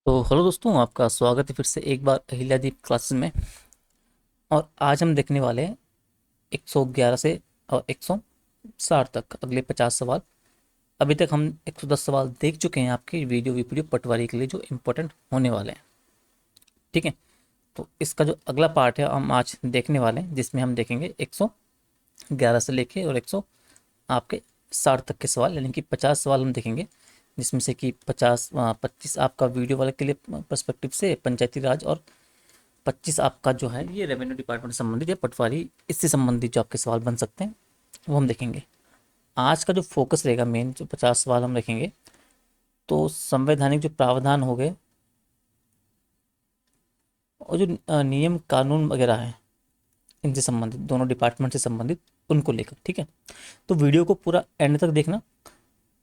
तो हेलो दोस्तों, आपका स्वागत है फिर से एक बार अहिल्यादीप क्लासेस में। और आज हम देखने वाले हैं 111 से और 160 तक अगले 50 सवाल। अभी तक हम 110 सवाल देख चुके हैं आपके वीडियो वीडियो पटवारी के लिए जो इम्पोर्टेंट होने वाले हैं। ठीक है, तो इसका जो अगला पार्ट है हम आज देखने वाले हैं, जिसमें हम देखेंगे 111 से लेके और 100 आपके 60 तक के सवाल, यानी कि 50 सवाल हम देखेंगे, जिसमें से कि 25 आपका वीडियो वाले के लिए पर्सपेक्टिव से पंचायती राज, और 25 आपका जो है ये रेवेन्यू डिपार्टमेंट से संबंधित या पटवारी इससे संबंधित जो आपके सवाल बन सकते हैं वो हम देखेंगे। आज का जो फोकस रहेगा, मेन जो 50 सवाल हम देखेंगे, तो संवैधानिक जो प्रावधान हो गए और जो नियम कानून वगैरह हैं इनसे संबंधित, दोनों डिपार्टमेंट से संबंधित, उनको लेकर। ठीक है, तो वीडियो को पूरा एंड तक देखना।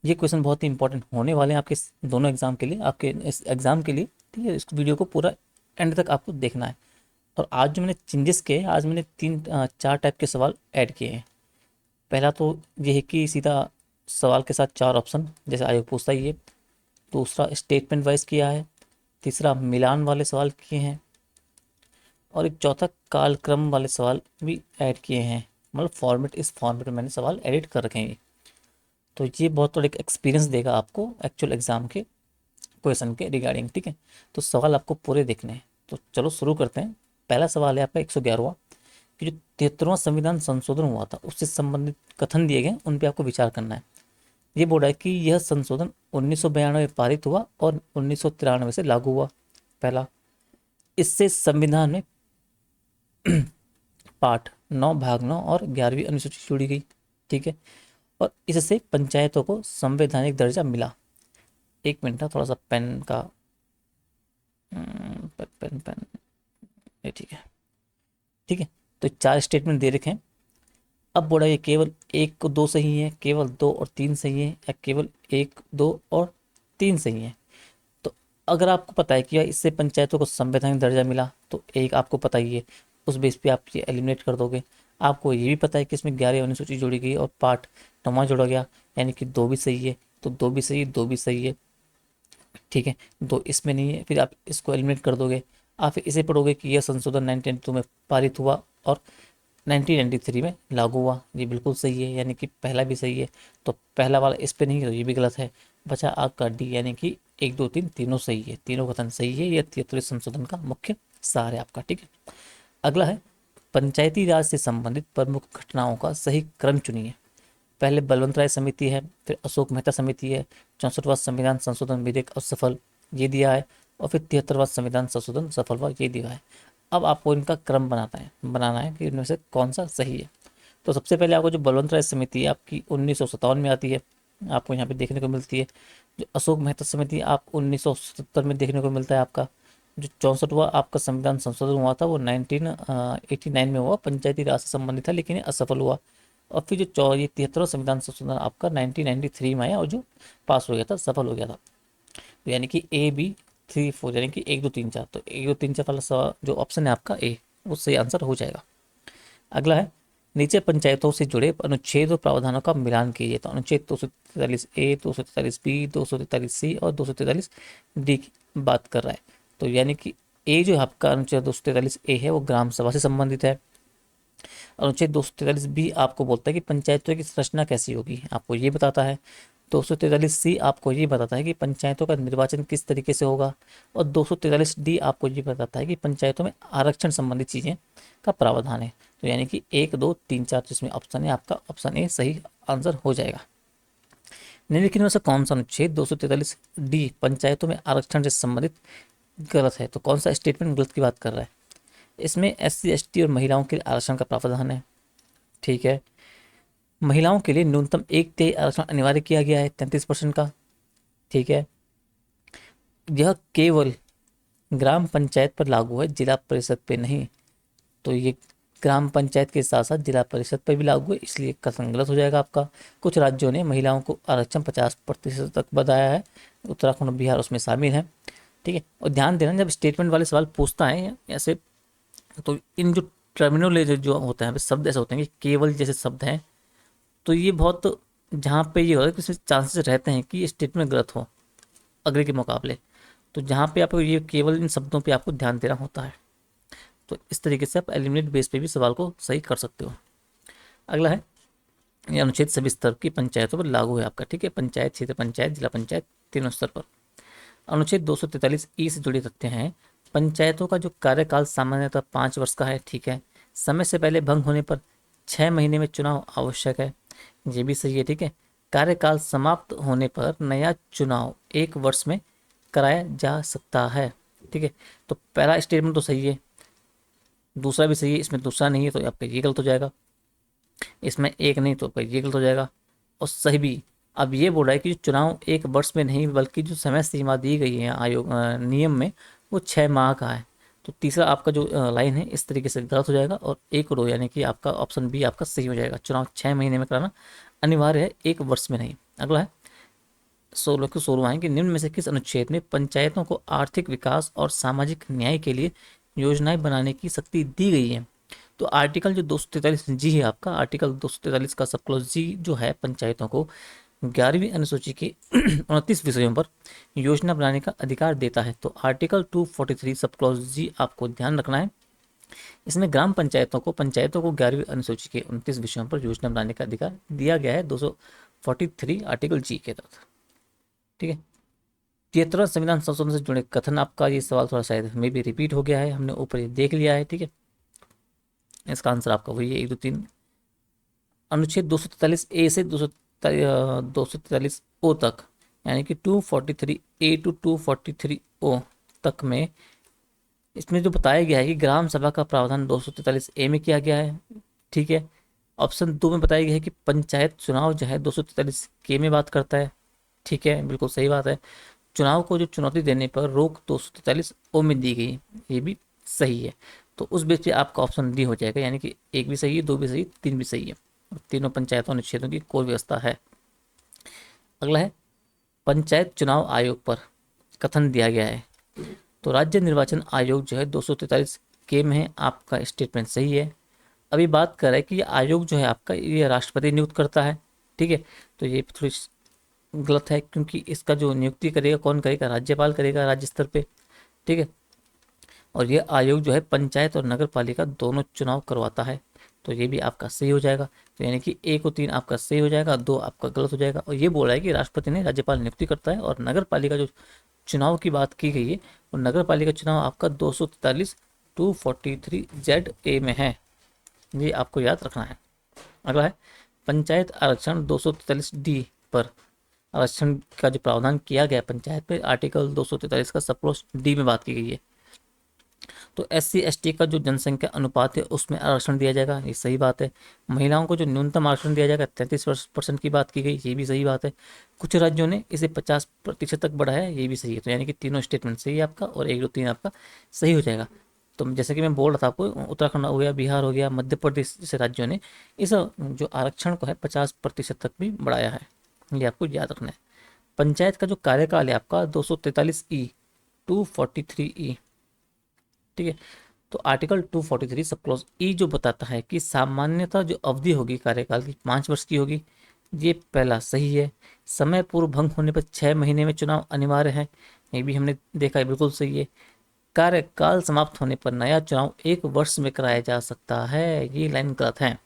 ये क्वेश्चन बहुत ही इंपॉर्टेंट होने वाले हैं आपके दोनों एग्जाम के लिए, आपके इस एग्जाम के लिए। ठीक है, इस वीडियो को पूरा एंड तक आपको देखना है। और आज जो मैंने चेंजेस किए, आज मैंने चार टाइप के सवाल ऐड किए हैं। पहला तो ये है कि सीधा सवाल के साथ चार ऑप्शन, जैसे आयोग पूछता ही है। दूसरा स्टेटमेंट वाइज किया है। तीसरा मिलान वाले सवाल किए हैं। और एक चौथा कालक्रम वाले सवाल भी ऐड किए हैं। मतलब फॉर्मेट, इस फॉर्मेट में मैंने सवाल एडिट कर रखे हैं। तो ये बहुत थोड़ा एक एक्सपीरियंस देगा आपको एक्चुअल एग्जाम के क्वेश्चन के रिगार्डिंग। ठीक है, तो सवाल आपको पूरे देखने हैं। तो चलो शुरू करते हैं। पहला सवाल है आपका 111वां, कि जो 73वां संविधान संशोधन हुआ था उससे संबंधित कथन दिए गए, उन पे आपको विचार करना है। ये बोल रहा है कि यह संशोधन 1992 में पारित हुआ और 1993 से लागू हुआ। पहला, इससे संविधान में पाठ 9 भाग 9 और 11वीं अनुसूची जोड़ी गई। ठीक है, और इससे पंचायतों को संवैधानिक दर्जा मिला। एक मिनट, थोड़ा सा पेन का पेन पेन पेन, ये ठीक है। ठीक है, तो चार स्टेटमेंट दे रखे हैं। अब बोला ये केवल एक को दो सही है, केवल दो और तीन सही है, या केवल एक दो और तीन सही है। तो अगर आपको पता है कि यार इससे पंचायतों को संवैधानिक दर्जा मिला, तो एक आपको पता ही है, उस बेस पे आप ये एलिमिनेट कर दोगे। आपको ये भी पता है कि इसमें 11 अनुसूची जोड़ी गई और पाठ 9वां जोड़ा गया, यानी कि दो भी सही है। तो दो भी सही है, दो भी सही है। ठीक है, दो इसमें नहीं है, फिर आप इसको एलिमिनेट कर दोगे। आप फिर इसे पढ़ोगे कि यह संशोधन 1992 में पारित हुआ और 1993 में लागू हुआ। ये बिल्कुल सही है, यानी कि पहला भी सही है। तो पहला वाला इस पे नहीं है, तो ये भी गलत है। बचा आपका डी, यानी कि एक दो तीन तीनों सही है, तीनों कथन सही है। यह 73 संशोधन का मुख्य सार है आपका। ठीक है, अगला है पंचायती राज से संबंधित प्रमुख घटनाओं का सही क्रम चुनिए। पहले बलवंत राय समिति है, फिर अशोक मेहता समिति है, 64वां संविधान संशोधन विधेयक असफल, ये दिया है, और फिर 73वां संविधान संशोधन सफल हुआ, ये दिया है। अब आपको इनका क्रम बनाना है कि इनमें से कौन सा सही है। तो सबसे पहले आपको जो बलवंत राय समिति है आपकी 1957 में आती है, आपको यहाँ पे देखने को मिलती है। जो अशोक मेहता समिति आप 1977 में देखने को मिलता है आपका। जो 64वां आपका संविधान संशोधन हुआ था वो 1989 में हुआ, पंचायती राज से संबंधित था, लेकिन ये असफल हुआ। और फिर जो ये 73वां संविधान संशोधन आपका 1993 में आया और जो पास हो गया था, सफल हो गया था। तो यानी कि ए बी थ्री फोर, यानी कि एक दो तीन चार, तो एक दो तीन चार वाला जो ऑप्शन है आपका ए, वो सही आंसर हो जाएगा। अगला है नीचे पंचायतों से जुड़े अनुच्छेद और प्रावधानों का मिलान कीजिए। तो अनुच्छेद 243 ए, 243 बी, 243 सी और 243 डी की बात कर रहा है। तो यानी कि ए जो है आपका अनुच्छेद 243 ए है वो ग्राम सभा से संबंधित है। अनुच्छेद 243 बी आपको बोलता है कि पंचायतों की संरचना कैसी होगी, आपको ये बताता है। 243 सी आपको ये बताता है कि पंचायतों का निर्वाचन किस तरीके से होगा। और 243 डी आपको ये बताता है कि पंचायतों में आरक्षण संबंधित चीज़ें का प्रावधान है। तो यानी कि एक दो तीन चार जिसमें ऑप्शन है आपका ऑप्शन ए सही आंसर हो जाएगा। निम्नलिखित में से कौन सा अनुच्छेद 243 डी पंचायतों में आरक्षण से संबंधित गलत है। तो कौन सा स्टेटमेंट गलत की बात कर रहा है। इसमें SC ST और महिलाओं के लिए आरक्षण का प्रावधान है। ठीक है, महिलाओं के लिए न्यूनतम एक तिहाई आरक्षण अनिवार्य किया गया है 33% का। ठीक है, यह केवल ग्राम पंचायत पर लागू है, जिला परिषद पे नहीं। तो ये ग्राम पंचायत के साथ साथ जिला परिषद पर भी लागू है, इसलिए कथन गलत हो जाएगा आपका। कुछ राज्यों ने महिलाओं को आरक्षण 50% तक बढ़ाया है, उत्तराखंड और बिहार उसमें शामिल है। ठीक है, और ध्यान देना जब स्टेटमेंट वाले सवाल पूछता है ऐसे, तो इन जो टर्मिनोलॉजी जो होते हैं, शब्द ऐसे होते हैं कि केवल जैसे शब्द हैं, तो ये बहुत, जहाँ पे ये होता है कि इसमें चांसेस रहते हैं कि ये स्टेटमेंट गलत हो अग्रे के मुकाबले। तो जहाँ पे आपको ये केवल इन शब्दों पे आपको ध्यान देना होता है। तो इस तरीके से आप एलिमिनेट बेस पे भी सवाल को सही कर सकते हो। अगला है, ये अनुच्छेद सभी स्तर की पंचायतों पर लागू है आपका, ठीक है, पंचायत, क्षेत्र पंचायत, जिला पंचायत, तीनों स्तर पर। अनुच्छेद 243 ई से जुड़े तथ्य हैं, पंचायतों का जो कार्यकाल सामान्यतः 5 वर्ष का है, ठीक है, समय से पहले भंग होने पर 6 महीने में चुनाव आवश्यक है, ये भी सही है, ठीक है। कार्यकाल समाप्त होने पर नया चुनाव 1 वर्ष में कराया जा सकता है, ठीक है। तो पहला स्टेटमेंट तो सही है, दूसरा भी सही है, इसमें दूसरा नहीं है तो आपका ये गलत हो जाएगा, इसमें एक नहीं तो आपका ये गलत हो जाएगा, और सही भी। अब ये बोल रहा है कि जो चुनाव 1 वर्ष में नहीं बल्कि जो समय सीमा दी गई है आयोग नियम में वो 6 माह का है। तो तीसरा आपका जो लाइन है इस तरीके से गलत हो जाएगा, और 1 और 2 यानी कि आपका ऑप्शन बी आपका सही हो जाएगा। चुनाव 6 महीने में कराना अनिवार्य है, 1 वर्ष में नहीं। अगला है 16 आएंगे, निम्न में से किस अनुच्छेद में पंचायतों को आर्थिक विकास और सामाजिक न्याय के लिए योजनाएं बनाने की शक्ति दी गई है। तो आर्टिकल जो 243 जी है आपका, आर्टिकल 243 का सब क्लॉज जी जो है पंचायतों को 11वीं अनुसूची के 29 विषयों पर योजना बनाने का अधिकार देता है। तो आर्टिकल 243 सब क्लॉज जी आपको ध्यान रखना है। इसमें ग्राम पंचायतों को 11वीं अनुसूची के 29 विषयों पर योजना बनाने का अधिकार दिया गया है 243 आर्टिकल जी के तहत, ठीक है। 73 संविधान संशोधन से जुड़े कथन, आपका ये सवाल थोड़ा शायद में भी रिपीट हो गया है, हमने ऊपर ये देख लिया है, ठीक है। इसका आंसर आपका वही है 1 2 3। अनुच्छेद 243 ए से 243 ओ तक, यानी कि 243 ए टू 243 ओ तक में इसमें जो बताया गया है कि ग्राम सभा का प्रावधान 243 ए में किया गया है, ठीक है। ऑप्शन 2 में बताया गया है कि पंचायत चुनाव जो है 243 के में बात करता है, ठीक है, बिल्कुल सही बात है। चुनाव को जो चुनौती देने पर रोक 243 ओ में दी गई, ये भी सही है। तो उस बेस पे आपका ऑप्शन डी हो जाएगा, यानी कि 1 भी सही है, 2 भी सही है, 3 भी सही है। तीनों पंचायतों अनुच्छेदों की कोर व्यवस्था है। अगला है, पंचायत चुनाव आयोग पर कथन दिया गया है। तो राज्य निर्वाचन आयोग जो है 243 के में है, आपका स्टेटमेंट सही है। अभी बात कर रहा है कि ये आयोग जो है आपका ये राष्ट्रपति नियुक्त करता है, ठीक है। तो ये थोड़ी गलत है, क्योंकि इसका जो नियुक्ति करेगा कौन करेगा, राज्यपाल करेगा राज्य स्तर पे, ठीक है। और ये आयोग जो है पंचायत और नगर पालिका दोनों चुनाव करवाता है, तो ये भी आपका सही हो जाएगा। तो यानी कि 1 और 3 आपका सही हो जाएगा, 2 आपका गलत हो जाएगा। और ये बोल रहा है कि राष्ट्रपति ने राज्यपाल नियुक्ति करता है, और नगर पालिका जो चुनाव की बात की गई है वो नगर पालिका चुनाव आपका 243 243 जेड ए में है, ये आपको याद रखना है। अगला है, पंचायत आरक्षण 243 डी पर आरक्षण का जो प्रावधान किया गया पंचायत पे, आर्टिकल 243 का सब क्लॉज डी में बात की गई है। तो SC ST का जो जनसंख्या अनुपात है उसमें आरक्षण दिया जाएगा, ये सही बात है। महिलाओं को जो न्यूनतम आरक्षण दिया जाएगा 33% की बात की गई, ये भी सही बात है। कुछ राज्यों ने इसे 50% तक बढ़ाया है, ये भी सही है। तो यानी कि तीनों स्टेटमेंट सही है आपका, और 1 2 3 आपका सही हो जाएगा। तो जैसे कि मैं बोल रहा था आपको, उत्तराखंड हो गया, बिहार हो गया, मध्य प्रदेश जैसे राज्यों ने इस जो आरक्षण को है 50% तक भी बढ़ाया है, ये आपको याद रखना है। पंचायत का जो कार्यकाल है आपका 243 ई 243 ई, ठीक है। तो आर्टिकल 243 सब क्लॉज ई जो बताता है कि सामान्यतः जो अवधि होगी कार्यकाल की 5 वर्ष की होगी, ये पहला सही है। समय पूर्व भंग होने पर 6 महीने में चुनाव अनिवार्य है, ये भी हमने देखा है, बिल्कुल सही है। कार्यकाल समाप्त होने पर नया चुनाव 1 वर्ष में कराया जा सकता है, ये लाइन गलत है।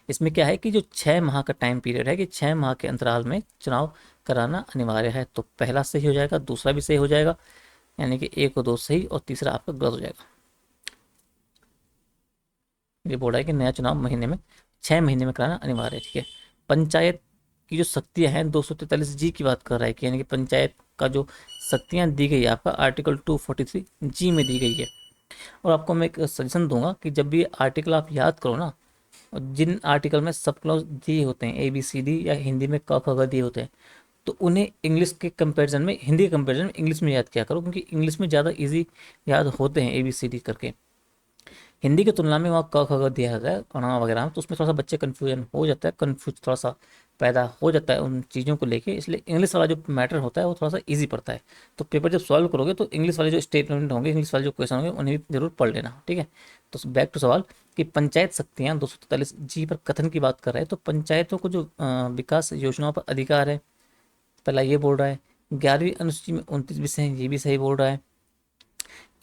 इसमें क्या है कि जो 6 माह का टाइम पीरियड है कि 6 माह के अंतराल में चुनाव कराना अनिवार्य है, तो पहला सही हो जाएगा, दूसरा भी सही हो जाएगा, यानी कि 1 और 2 सही, और तीसरा आपका गलत हो जाएगा। ये बोल रहा है कि नया चुनाव 6 महीने में कराना अनिवार्य है, ठीक है। पंचायत की जो शक्तियां हैं 243 जी की बात कर रहा है कि यानी कि पंचायत का जो शक्तियां दी गई है आपका आर्टिकल 243 जी में दी गई है। और आपको मैं एक सजेशन दूंगा कि जब भी आर्टिकल आप याद करो ना, और जिन आर्टिकल में सब क्लॉज दिए होते हैं ABCD या हिंदी में क ख ग दिए होते हैं, तो उन्हें इंग्लिश के कंपैरिजन में, हिंदी के कंपैरिजन में इंग्लिश में याद किया करो, क्योंकि इंग्लिश में ज़्यादा इजी याद होते हैं ABCD करके। हिंदी की तुलना में वहाँ क ख ग दिया जाता है कणा वगैरह, तो उसमें थोड़ा सा बच्चे कन्फ्यूजन हो जाता है, कन्फ्यूज थोड़ा सा पैदा हो जाता है उन चीज़ों को लेके, इसलिए इंग्लिश वाला जो मैटर होता है वो थोड़ा सा इजी पड़ता है। तो पेपर जब सॉल्व करोगे तो इंग्लिश वाले जो स्टेटमेंट होंगे, इंग्लिश वाले जो क्वेश्चन होंगे उन्हें भी जरूर पढ़ लेना, ठीक है। तो बैक टू सवाल कि पंचायत शक्तियाँ 243 जी पर कथन की बात कर रहे हैं, तो पंचायतों को जो विकास योजनाओं पर अधिकार है, पहला ये बोल रहा है। 11वीं अनुसूची में 29 विषय हैं, ये भी सही बोल रहा है।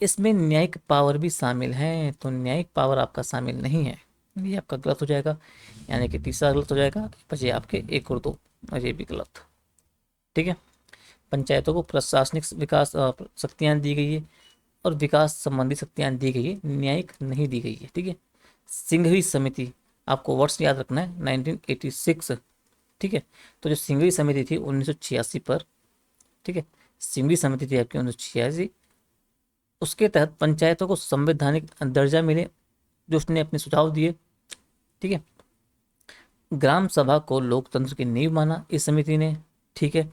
इसमें न्यायिक पावर भी शामिल है, तो न्यायिक पावर आपका शामिल नहीं है, ये आपका गलत हो जाएगा, यानी कि तीसरा गलत हो जाएगा। बचे आपके एक और दो, और ये भी गलत। ठीक है। पंचायतों को प्रशासनिक विकास शक्तियाँ दी गई है और विकास संबंधी शक्तियाँ दी गई है, न्यायिक नहीं दी गई है। ठीक है। सिंघवी समिति, आपको वर्ष याद रखना है 1986। ठीक है। तो जो सिंघवी समिति थी 1986 पर, ठीक है, सिंघवी समिति थी आपकी 1986, उसके तहत पंचायतों को संवैधानिक दर्जा मिले, जो उसने अपने सुझाव दिए। ठीक है। ग्राम सभा को लोकतंत्र की नींव माना इस समिति ने। ठीक है।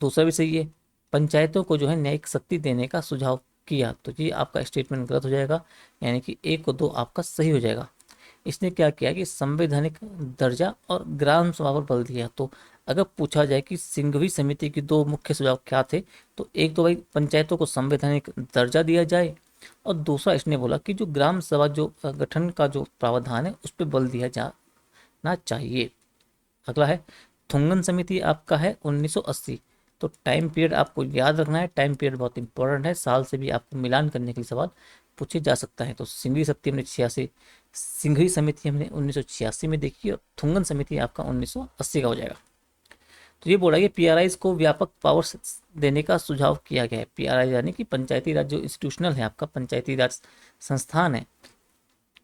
दूसरा भी सही है, पंचायतों को जो है न्यायिक शक्ति देने का सुझाव किया, तो ये आपका स्टेटमेंट गलत हो जाएगा, यानी कि एक और दो आपका सही हो जाएगा। इसने क्या किया कि संवैधानिक दर्जा और ग्राम सभा पर बल दिया। तो अगर पूछा जाए कि सिंघवी समिति की दो मुख्य सुझाव क्या थे, तो एक तो भाई पंचायतों को संवैधानिक दर्जा दिया जाए, और दूसरा इसने बोला कि जो ग्राम सभा जो गठन का जो प्रावधान है उस पर बल दिया जाना चाहिए। अगला है थुंगन समिति, आपका है 1980। तो टाइम पीरियड आपको याद रखना है, टाइम पीरियड बहुत इंपॉर्टेंट है, साल से भी आपको मिलान करने के लिए सवाल पूछे जा सकता है। तो सिंघवी समिति हमने 86, सिंघवी समिति हमने 1986 में देखी, और थुंगन समिति आपका 1980 का हो जाएगा। तो ये बोला कि पीआरआई को व्यापक पावर देने का सुझाव किया गया है। पीआरआई यानी कि पंचायती राज जो इंस्टीट्यूशनल है, आपका पंचायती राज संस्थान है,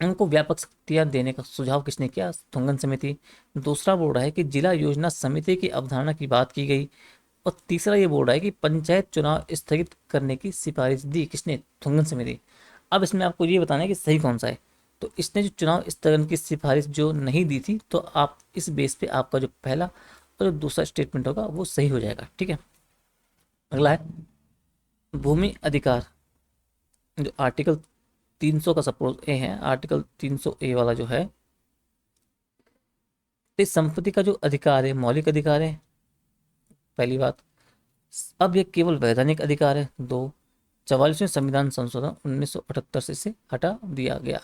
उनको व्यापक शक्तियां देने का सुझाव किसने किया? थुंगन समिति। दूसरा बोल रहा है कि जिला योजना समिति की अवधारणा की बात की गई, और तीसरा ये बोल रहा है कि पंचायत चुनाव स्थगित करने की सिफारिश दी किसने? थुंगन समिति। अब इसमें आपको ये बताना है कि सही कौन सा है। तो इसने जो चुनाव स्थगन की सिफारिश जो नहीं दी थी, तो आप इस बेस पे आपका जो पहला और जो दूसरा स्टेटमेंट होगा वो सही हो जाएगा। ठीक है। अगला है भूमि अधिकार, जो आर्टिकल 300 का सपोज ए है, आर्टिकल 300 ए वाला जो है, इस संपत्ति का जो अधिकार है मौलिक अधिकार है, पहली बात। अब ये केवल वैधानिक अधिकार है। दो, 44वें संविधान संशोधन 1978 से इसे हटा दिया गया।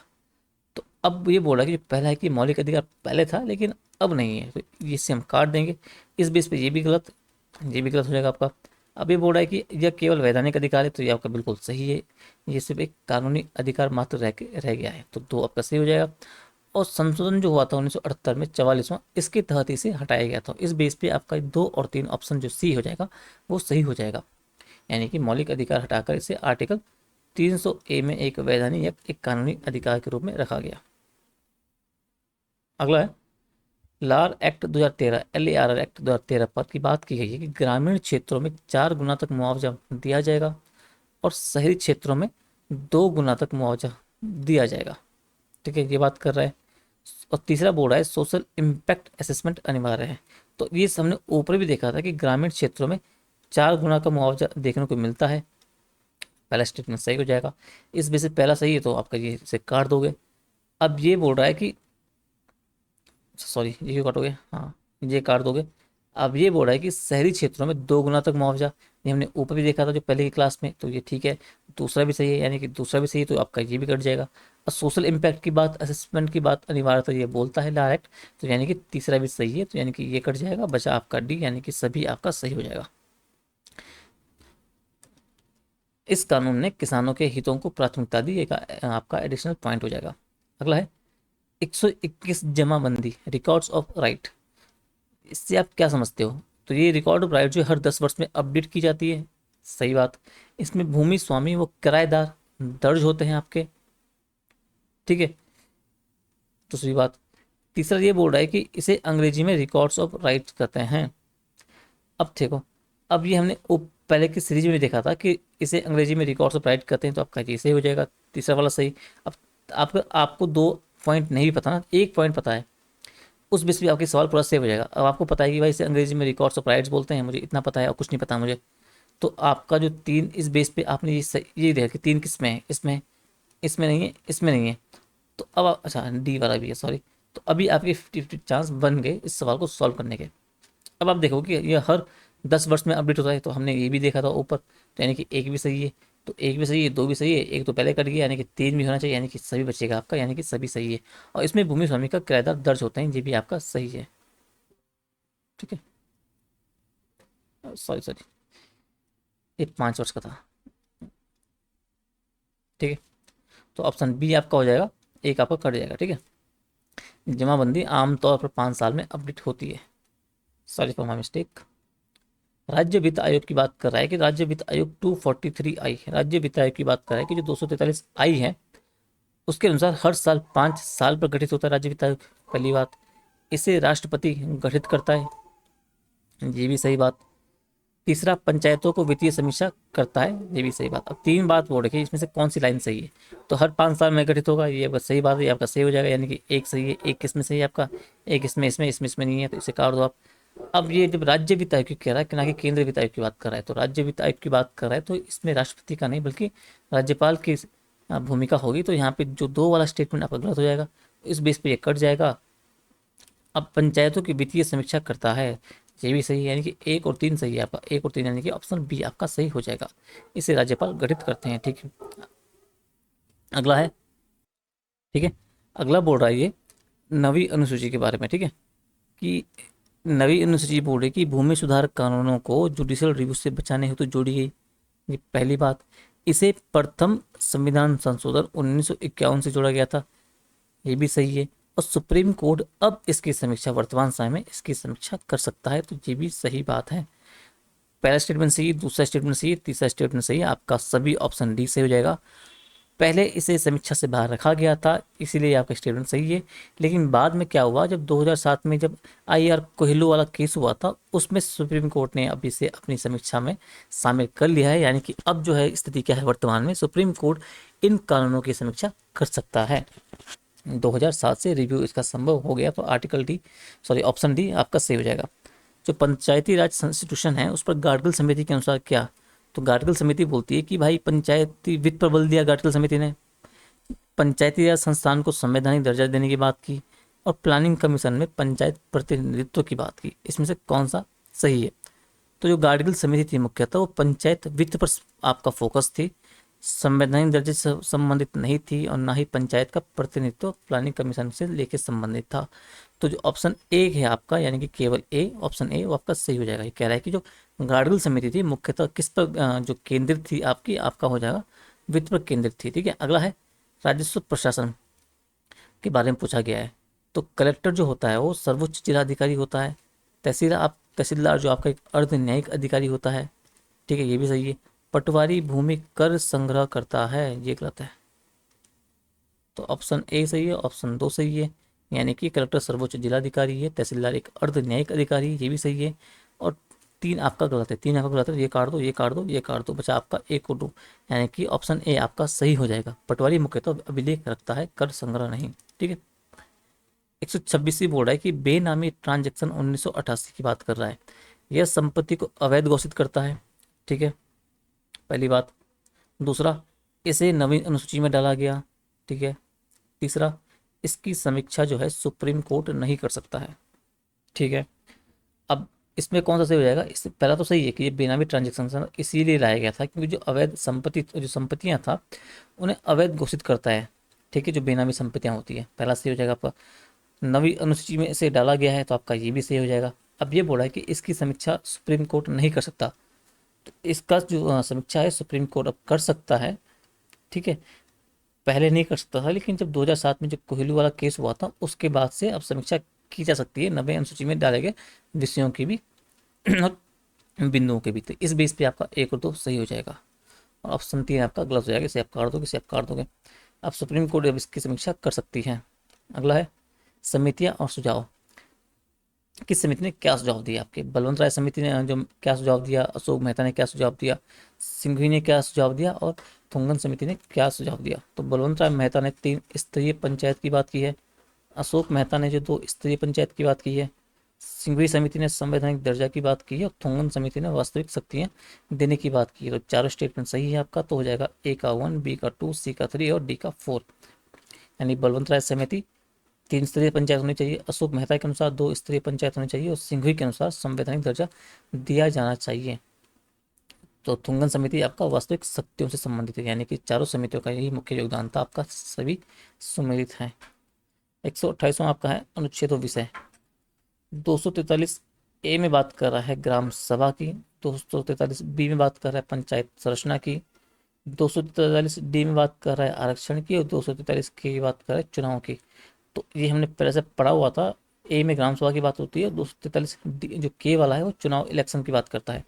तो अब ये बोल रहा है कि जो पहला है कि मौलिक अधिकार पहले था लेकिन अब नहीं है, तो इससे हम काट देंगे। इस बेस पे ये भी गलत, ये भी गलत हो जाएगा आपका। अब ये बोल रहा है कि यह केवल वैधानिक अधिकार है, तो ये आपका बिल्कुल सही है, ये सिर्फ एक कानूनी अधिकार मात्र रह गया है, तो दो आपका सही हो जाएगा। और संशोधन जो हुआ था 1978 में 44वां, इसके तहत इसे हटाया गया था। इस बेस पे आपका दो और तीन ऑप्शन जो सी हो जाएगा वो सही हो जाएगा, यानी कि मौलिक अधिकार हटाकर इसे आर्टिकल 300 ए में एक वैधानिक या एक कानूनी अधिकार के रूप में रखा गया। अगला है लार एक्ट 2013, LAR एक्ट 2013 पर की बात की गई है कि ग्रामीण क्षेत्रों में 4 गुना तक मुआवजा दिया जाएगा और शहरी क्षेत्रों में 2 गुना तक मुआवजा दिया जाएगा। ठीक है, ये बात कर रहा है। और तीसरा बोल रहा है सोशल इम्पैक्ट असेसमेंट अनिवार्य है। तो ये हमने ऊपर भी देखा था कि ग्रामीण क्षेत्रों में 4 गुना का मुआवजा देखने को मिलता है, पहला स्टेटमेंट सही हो जाएगा। इस वजह से पहला सही है, तो आपका ये से काट दोगे। अब ये बोल रहा है कि सॉरी, ये क्यों काटोगे, हाँ ये काट दोगे। अब ये बोल रहा है कि शहरी क्षेत्रों में 2 गुना तक मुआवजा, ये हमने ऊपर भी देखा था जो पहले की क्लास में, तो ये ठीक है। दूसरा भी सही है, यानी कि दूसरा भी सही है, तो आपका ये भी कट जाएगा। और सोशल इम्पैक्ट की बात, असेसमेंट की बात अनिवार्यता ये बोलता है डायरेक्ट, तो यानी कि तीसरा भी सही है, तो यानी कि ये कट जाएगा, बचा आपका डी, यानी कि सभी आपका सही हो जाएगा। इस कानून ने किसानों के हितों को प्राथमिकता दी, एक आपका एडिशनल पॉइंट हो जाएगा। अगला है 121 जमाबंदी, रिकॉर्ड्स ऑफ राइट। इससे आप क्या समझते हो? तो ये रिकॉर्ड ऑफ राइट जो हर 10 वर्ष में अपडेट की जाती है, सही बात। इसमें भूमि स्वामी व किराएदार दर्ज होते हैं आपके। ठीक है, दूसरी बात। तीसरा ये बोल रहा है कि इसे अंग्रेजी में रिकॉर्ड्स ऑफ राइट कहते हैं। अब देखो, अब ये हमने पहले की सीरीज में देखा था कि इसे अंग्रेजी में रिकॉर्ड्स ऑफ राइट कहते हैं, तो आपका ये सही हो जाएगा, तीसरा वाला सही। अब आपको 2 पॉइंट नहीं पता ना, 1 पॉइंट पता है, उस बेस पे आपके सवाल पूरा सेव हो जाएगा। अब आपको पता है कि भाई इसे अंग्रेजी में रिकॉर्ड्स ऑफ राइट्स बोलते हैं, मुझे इतना पता है और कुछ नहीं पता मुझे। तो आपका जो 3, इस बेस पे आपने ये देखा कि 3 किस में है, इसमें, इसमें नहीं है, इसमें नहीं है। तो अब अच्छा डी वाला भी है, सॉरी। तो अभी आपके 50-50 चांस बन गए इस सवाल को सॉल्व करने के। अब आप देखो कि ये हर 10 वर्ष में अपडेट होता है, तो हमने ये भी देखा था ऊपर, तो यानी कि एक भी सही है, तो एक भी सही है, दो भी सही है, एक तो पहले कट गया, यानी कि 3 भी होना चाहिए, यानी कि सभी बचेगा आपका, यानी कि सभी सही है। और इसमें भूमि स्वामी का किराएदार दर्ज होते हैं, ये भी आपका सही है। ठीक है, सॉरी सॉरी। ये 5 वर्ष का था। ठीक है, तो ऑप्शन बी आपका हो जाएगा, एक आपका कट जाएगा। ठीक है, जमाबंदी आमतौर पर 5 साल में अपडेट होती है। Sorry for my mistake. राज्य वित्त आयोग की बात कर रहा है कि राज्य वित्त आयोग 243 आई, राज्य वित्त आयोग की बात कर रहा है कि जो 243 आई है उसके अनुसार हर साल 5 साल पर गठित होता है राज्य वित्त आयोग। पहली बात, इसे राष्ट्रपति गठित करता है, ये भी सही बात। तीसरा, पंचायतों को वित्तीय समीक्षा करता है, ये भी सही बात। अब 3 बात बोल रखी है, इसमें से कौन सी लाइन सही है? तो हर 5 साल में गठित होगा, ये आपका सही बात है, ये आपका सही हो जाएगा, यानी कि एक सही है, एक किसमें सही है आपका, एक इसमें इसमें इसमें इसमें नहीं है, तो इसे काट दो आप। अब ये जब राज्य वित्त आयोग की कह रहा है कि ना कि केंद्रीय वित्त आयोग की बात कर रहा है, तो राज्य वित्त आयोग की बात कर रहा है तो इसमें राष्ट्रपति का नहीं बल्कि राज्यपाल की भूमिका होगी। तो यहाँ पे जो 2 वाला स्टेटमेंट आपका गलत हो जाएगा, इस बेस पे ये कट जाएगा। अब पंचायतों की वित्तीय समीक्षा करता है, ये भी सही है, यानी कि 1 और 3 सही है आपका, 1 और 3 यानी कि ऑप्शन बी आपका सही हो जाएगा। इसे राज्यपाल गठित करते हैं। ठीक है, अगला है। ठीक है, अगला बोल रहा है ये नवी अनुसूची के बारे में। ठीक है, कि नवी अनुसूची बोल रही है कि भूमि सुधार कानूनों को जुडिशियल रिव्यू से बचाने हेतु जोड़ी गई। ये पहली बात। इसे प्रथम संविधान संशोधन 1951 से जोड़ा गया था, ये भी सही है। और सुप्रीम कोर्ट अब इसकी समीक्षा, वर्तमान समय में इसकी समीक्षा कर सकता है, तो ये भी सही बात है। पहला स्टेटमेंट सही, दूसरा स्टेटमेंट सही, तीसरा स्टेटमेंट सही, आपका सभी ऑप्शन डी से हो जाएगा। पहले इसे समीक्षा से बाहर रखा गया था, इसीलिए आपका स्टेटमेंट सही है। लेकिन बाद में क्या हुआ, जब 2007 में जब आईआर कोहिलू वाला केस हुआ था, उसमें सुप्रीम कोर्ट ने अब इसे अपनी समीक्षा में शामिल कर लिया है, यानी कि अब जो है स्थिति क्या है, वर्तमान में सुप्रीम कोर्ट इन कानूनों की समीक्षा कर सकता है। 2007 से रिव्यू इसका संभव हो गया, तो article D, sorry option D आपका सही हो जाएगा। जो पंचायती राज कॉन्स्टिट्यूशन है उस पर गाडगिल समिति के अनुसार क्या, तो गाडगिल समिति बोलती है कि भाई पंचायती वित्त पर बल दिया गाडगिल समिति ने, पंचायती राज संस्थान को संवैधानिक दर्जा देने की बात की, और प्लानिंग कमीशन में पंचायत प्रतिनिधित्व की बात की। इसमें से कौन सा सही है? तो जो गाडगिल समिति थी मुख्यतः वो पंचायत वित्त पर आपका फोकस थी, संवैधानिक दर्जे से संबंधित नहीं थी, और ना ही पंचायत का प्रतिनिधित्व प्लानिंग कमीशन से लेकर संबंधित था। तो जो ऑप्शन ए है आपका, यानी कि केवल ए, ऑप्शन ए वो आपका सही हो जाएगा। ये कह रहा है कि जो गाडगिल समिति थी मुख्यतः किस पर जो केंद्रित थी आपकी, आपका हो जाएगा वित्त पर केंद्रित थी। ठीक है, अगला है राजस्व प्रशासन के बारे में पूछा गया है। तो कलेक्टर जो होता है वो सर्वोच्च जिलाधिकारी होता है। तहसीलदार जो आपका एक अर्ध न्यायिक अधिकारी होता है। ठीक है, ये भी सही है। पटवारी भूमि कर संग्रह करता है, ये गलत है। तो ऑप्शन ए सही है, ऑप्शन दो सही है, यानी कि कलेक्टर सर्वोच्च जिलाधिकारी है, तहसीलदार एक अर्ध न्यायिक अधिकारी, ये भी सही है। और 3 आपका गलत है, 3 आपका गलत है, ये काट दो, ये काट दो, ये काट दो, बचा आपका 1 और 2, यानी कि ऑप्शन ए आपका सही हो जाएगा। पटवारी मुख्यतः अभिलेख रखता है, कर संग्रह नहीं। ठीक है, 126 बोल रहा है कि बेनामी ट्रांजैक्शन 1988 की बात कर रहा है, यह संपत्ति को अवैध घोषित करता है। ठीक है, पहली बात। दूसरा, इसे नवीन अनुसूची में डाला गया। ठीक है, तीसरा, इसकी समीक्षा जो है सुप्रीम कोर्ट नहीं कर सकता है। ठीक है, अब इसमें कौन सा सही हो जाएगा? इससे पहला तो सही है कि ये बेनामी ट्रांजेक्शन इसीलिए लाया गया था क्योंकि जो अवैध संपत्ति, जो संपत्तियां था उन्हें अवैध घोषित करता है। ठीक है, जो बेनामी संपत्तियां होती है, पहला सही हो जाएगा आपका। नवी अनुसूची में इसे डाला गया है, तो आपका ये भी सही हो जाएगा। अब ये बोला है कि इसकी समीक्षा सुप्रीम कोर्ट नहीं कर सकता, तो इसका जो समीक्षा है सुप्रीम कोर्ट अब कर सकता है। ठीक है, पहले नहीं कर सकता था, लेकिन जब 2007 में जब कोहलू वाला केस हुआ था उसके बाद से अब समीक्षा की जा सकती है नवे अनुसूची में डाले गए विषयों की भी और बिंदुओं के भी। तो इस बेस पे आपका 1 और 2 सही हो जाएगा, और ऑप्शन 3 आपका गलत हो जाएगा, इसे आप काट दोगे, इसे आप काट दोगे। अब सुप्रीम कोर्ट अब इसकी समीक्षा कर सकती है। अगला है समितियां और सुझाव। किस समिति ने क्या सुझाव दिया? आपके बलवंत राय समिति ने जो क्या सुझाव दिया, अशोक मेहता ने क्या सुझाव दिया, सिंघवी ने क्या सुझाव दिया, और थोंगन समिति ने क्या सुझाव दिया? तो बलवंत राय मेहता ने 3 स्तरीय पंचायत की बात की है, अशोक मेहता ने जो 2 स्तरीय पंचायत की बात की है, सिंघवी समिति ने संवैधानिक दर्जा की बात की है, और थोंगन समिति ने वास्तविक शक्तियां देने की बात की है। तो चारों स्टेटमेंट सही है आपका, तो हो जाएगा ए का 1, बी का 2, सी का 3 और डी का 4। यानी बलवंत राय समिति 3 स्तरीय पंचायत होनी चाहिए, अशोक मेहता के अनुसार 2 स्तरीय पंचायत होनी चाहिए, और सिंघवी के अनुसार संवैधानिक दर्जा दिया जाना चाहिए। तो थुंगन समिति आपका वास्तविक शक्तियों से संबंधित है, यानी कि चारों समितियों का यही मुख्य योगदान था, आपका सभी सुमेलित है। 128वां आपका है अनुच्छेद और विषय। 243 ए में बात कर रहा है ग्राम सभा की, 243 बी में बात कर रहा है पंचायत संरचना की, 243 डी में बात कर रहा है आरक्षण की, और 243 की बात कर रहा है चुनाव की। तो ये हमने पहले से पढ़ा हुआ था। ए में ग्राम सभा की बात होती है, 243 जो के वाला है वो चुनाव इलेक्शन की बात करता है।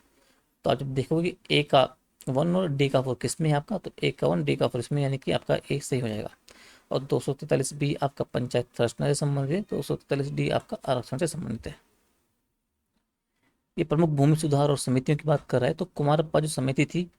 तो आप जब देखोगे कि ए का 1 और डी का 4 किस में है आपका, तो ए का 1 डी का 4 इसमें, यानी कि आपका ए सही हो जाएगा। और 243 बी आपका पंचायत संरचना से संबंधित है, 243 डी आपका आरक्षण से संबंधित है। ये प्रमुख भूमि सुधार और समितियों की बात कर रहा है, तो कुमारप्पा जो समिति थी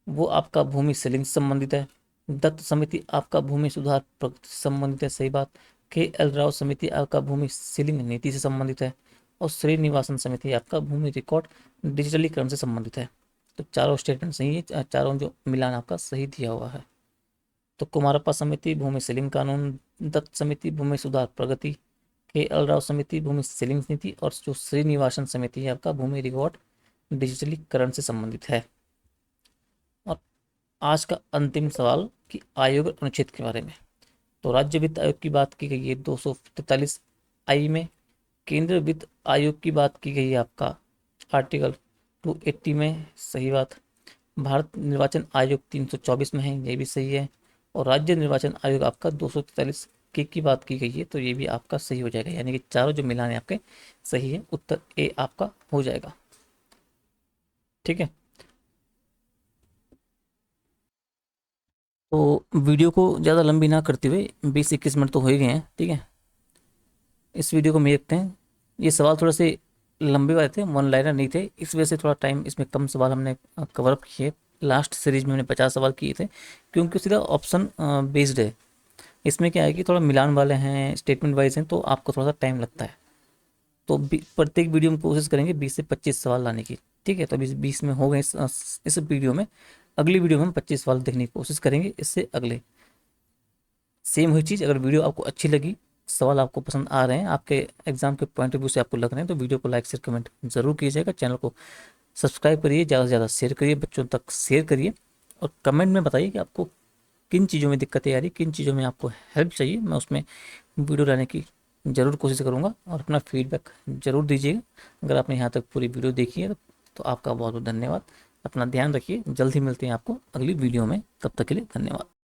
वो आपका भूमि सीलिंग से संबंधित है। दत्त समिति आपका भूमि सुधार प्रगति से संबंधित है, सही बात। के एल राव समिति आपका भूमि सीलिंग नीति से संबंधित है। और श्रीनिवासन समिति आपका भूमि रिकॉर्ड डिजिटलीकरण से संबंधित है। तो चारों स्टेटमेंट सही है, चारों जो मिलान आपका सही दिया हुआ है। तो कुमारप्पा समिति भूमि सीलिंग कानून, दत्त समिति भूमि सुधार प्रगति, के एल राव समिति भूमि सीलिंग नीति, और जो श्रीनिवासन समिति है आपका भूमि रिकॉर्ड डिजिटलीकरण से संबंधित है। और आज का अंतिम सवाल कि आयोग और अनुच्छेद के बारे में। तो राज्य वित्त आयोग की बात की गई है 243 आई में। केंद्रीय वित्त आयोग की बात की गई है आपका आर्टिकल 280 में, सही बात। भारत निर्वाचन आयोग 324 में है, ये भी सही है। और राज्य निर्वाचन आयोग आपका 243 के की बात की गई है, तो ये भी आपका सही हो जाएगा, यानी कि चारों जो मिलान है आपके सही है। उत्तर ए आपका हो जाएगा। ठीक है, तो वीडियो को ज़्यादा लंबी ना करते हुए 20-21 मिनट तो हो ही गए हैं, ठीक है। इस वीडियो को हम देखते हैं। ये सवाल थोड़े से लंबे वाले थे, वन लाइनर नहीं थे, इस वजह से थोड़ा टाइम इसमें कम सवाल हमने कवर अप किए। लास्ट सीरीज में हमने 50 सवाल किए थे, क्योंकि सीधा ऑप्शन बेस्ड है। इसमें क्या है कि थोड़ा मिलान वाले हैं, स्टेटमेंट वाइज हैं, तो आपको थोड़ा सा टाइम लगता है। तो प्रत्येक वीडियो में कोशिश करेंगे 20 से 25 सवाल लाने की, ठीक है। तो अभी 20 में हो गए इस वीडियो में। अगली वीडियो में हम 25 सवाल देखने की कोशिश करेंगे, इससे अगले सेम हुई चीज़। अगर वीडियो आपको अच्छी लगी, सवाल आपको पसंद आ रहे हैं, आपके एग्जाम के पॉइंट ऑफ व्यू से आपको लग रहे हैं, तो वीडियो को लाइक शेयर कमेंट जरूर कीजिएगा। चैनल को सब्सक्राइब करिए, ज़्यादा से ज़्यादा शेयर करिए, बच्चों तक शेयर करिए। और कमेंट में बताइए कि आपको किन चीज़ों में दिक्कतें आ रही, किन चीज़ों में आपको हेल्प चाहिए, मैं उसमें वीडियो लाने की ज़रूर कोशिश करूँगा। और अपना फीडबैक ज़रूर दीजिएगा। अगर आपने यहाँ तक पूरी वीडियो देखी है तो आपका बहुत बहुत धन्यवाद। अपना ध्यान रखिए, जल्द ही मिलते हैं आपको अगली वीडियो में, तब तक के लिए धन्यवाद।